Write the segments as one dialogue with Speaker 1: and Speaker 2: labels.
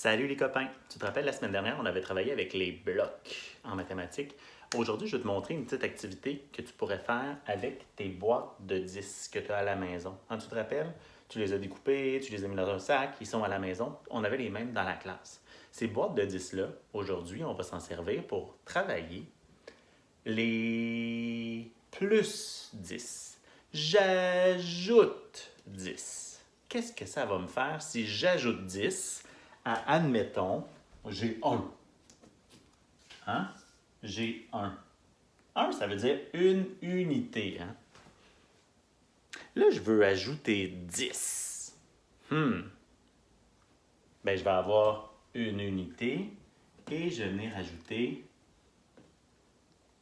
Speaker 1: Salut les copains! Tu te rappelles, la semaine dernière, on avait travaillé avec les blocs en mathématiques. Aujourd'hui, je vais te montrer une petite activité que tu pourrais faire avec tes boîtes de 10 que tu as à la maison. Tu te rappelles? Tu les as découpées, tu les as mis dans un sac, ils sont à la maison. On avait les mêmes dans la classe. Ces boîtes de 10-là, aujourd'hui, on va s'en servir pour travailler les plus 10. J'ajoute 10. Qu'est-ce que ça va me faire si j'ajoute 10 à, admettons, j'ai 1. Hein? J'ai 1. 1, ça veut dire une unité. Hein? Là, je veux ajouter 10. Ben, je vais avoir une unité et je vais rajouter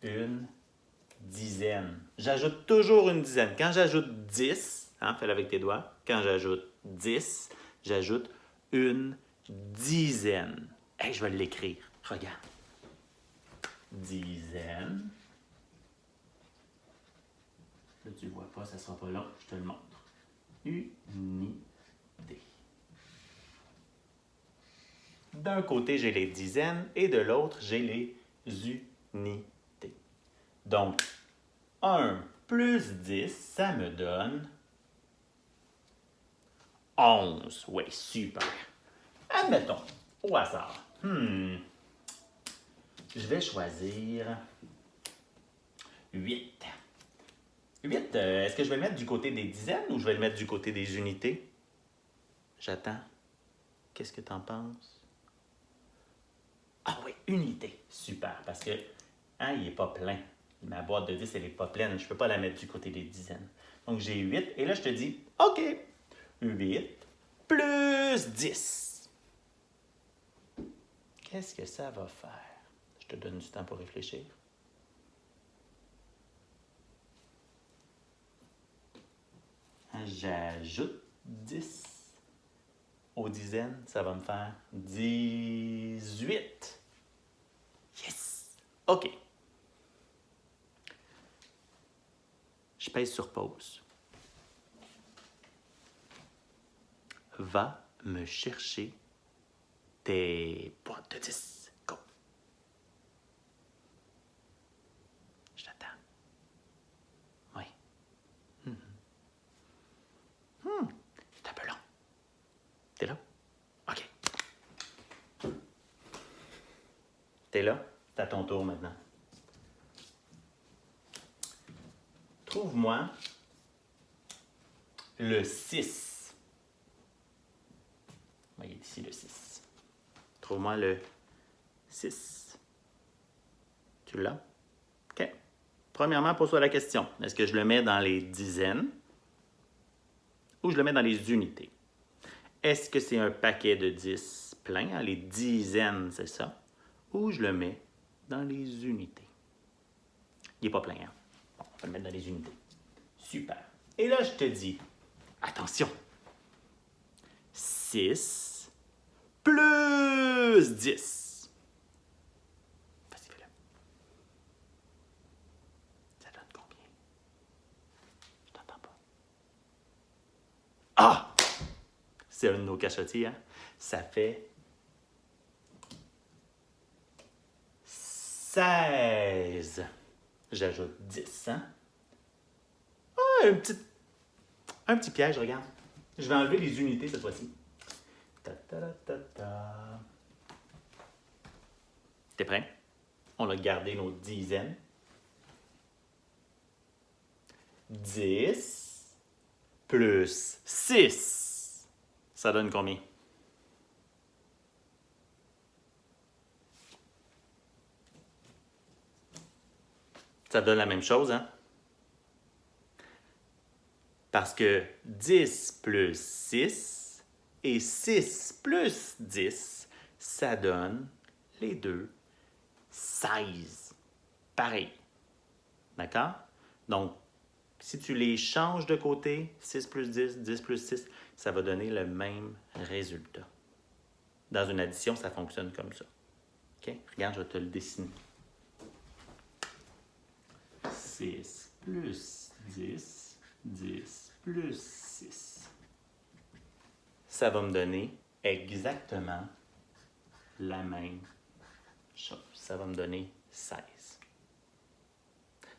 Speaker 1: une dizaine. J'ajoute toujours une dizaine. Quand j'ajoute 10, fais-le avec tes doigts, quand j'ajoute 10, j'ajoute une dizaine. Hey, je vais l'écrire. Regarde. Dizaine. Là, tu ne vois pas, ça ne sera pas long, je te le montre. Unité. D'un côté, j'ai les dizaines et de l'autre, j'ai les unités. Donc, 1 plus 10, ça me donne 11. Oui, super. Admettons, au hasard. Je vais choisir 8. 8, est-ce que je vais le mettre du côté des dizaines ou je vais le mettre du côté des unités? J'attends. Qu'est-ce que tu en penses? Ah oui, unité. Super, parce que il n'est pas plein. Ma boîte de 10, elle n'est pas pleine. Je ne peux pas la mettre du côté des dizaines. Donc, j'ai 8. Et là, je te dis, OK, 8 plus 10. Qu'est-ce que ça va faire? Je te donne du temps pour réfléchir. J'ajoute 10 aux dizaines. Ça va me faire 18. Yes! OK. Je pèse sur pause. Va me chercher tes boîtes de 10. Go! Je t'attends. Oui. C'est un peu long. T'es là? OK. T'es là? C'est à ton tour maintenant. Trouve-moi le 6. Il est ici le 6. Trouve-moi le 6. Tu l'as? OK. Premièrement, pose-toi la question. Est-ce que je le mets dans les dizaines ou je le mets dans les unités? Est-ce que c'est un paquet de 10 plein? Les dizaines, c'est ça. Ou je le mets dans les unités? Il n'est pas plein, hein? Bon, on va le mettre dans les unités. Super. Et là, je te dis, attention, 6 plus 10. Vas-y, fais-le. Ça donne combien? Je t'entends pas. Ah! C'est un de nos cachotiers, hein? Ça fait 16. J'ajoute 10, hein? Ah, un petit piège, regarde. Je vais enlever les unités cette fois-ci. T'es prêt? On a gardé nos dizaines. 10 plus 6. Ça donne combien? Ça donne la même chose, hein? Parce que 10 plus 6 et 6 plus 10, ça donne les deux 16. Pareil. D'accord? Donc, si tu les changes de côté, 6 plus 10, 10 plus 6, ça va donner le même résultat. Dans une addition, ça fonctionne comme ça. OK? Regarde, je vais te le dessiner. 6 plus 10, 10 plus 6. Ça va me donner exactement la même chose. Ça va me donner 16.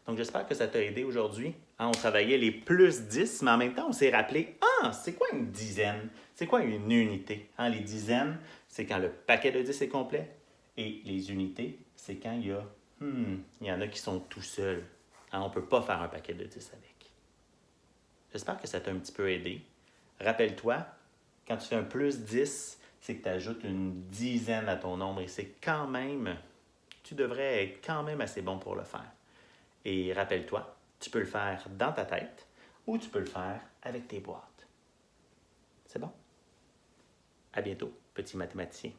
Speaker 1: Donc, j'espère que ça t'a aidé aujourd'hui. Hein, on travaillait les plus 10, mais en même temps, on s'est rappelé, c'est quoi une dizaine? C'est quoi une unité? Hein, les dizaines, c'est quand le paquet de 10 est complet. Et les unités, c'est quand il y en a qui sont tout seuls. Hein, on ne peut pas faire un paquet de 10 avec. J'espère que ça t'a un petit peu aidé. Rappelle-toi, quand tu fais un plus 10, c'est que tu ajoutes une dizaine à ton nombre et c'est quand même, tu devrais être quand même assez bon pour le faire. Et rappelle-toi, tu peux le faire dans ta tête ou tu peux le faire avec tes boîtes. C'est bon? À bientôt, petit mathématicien.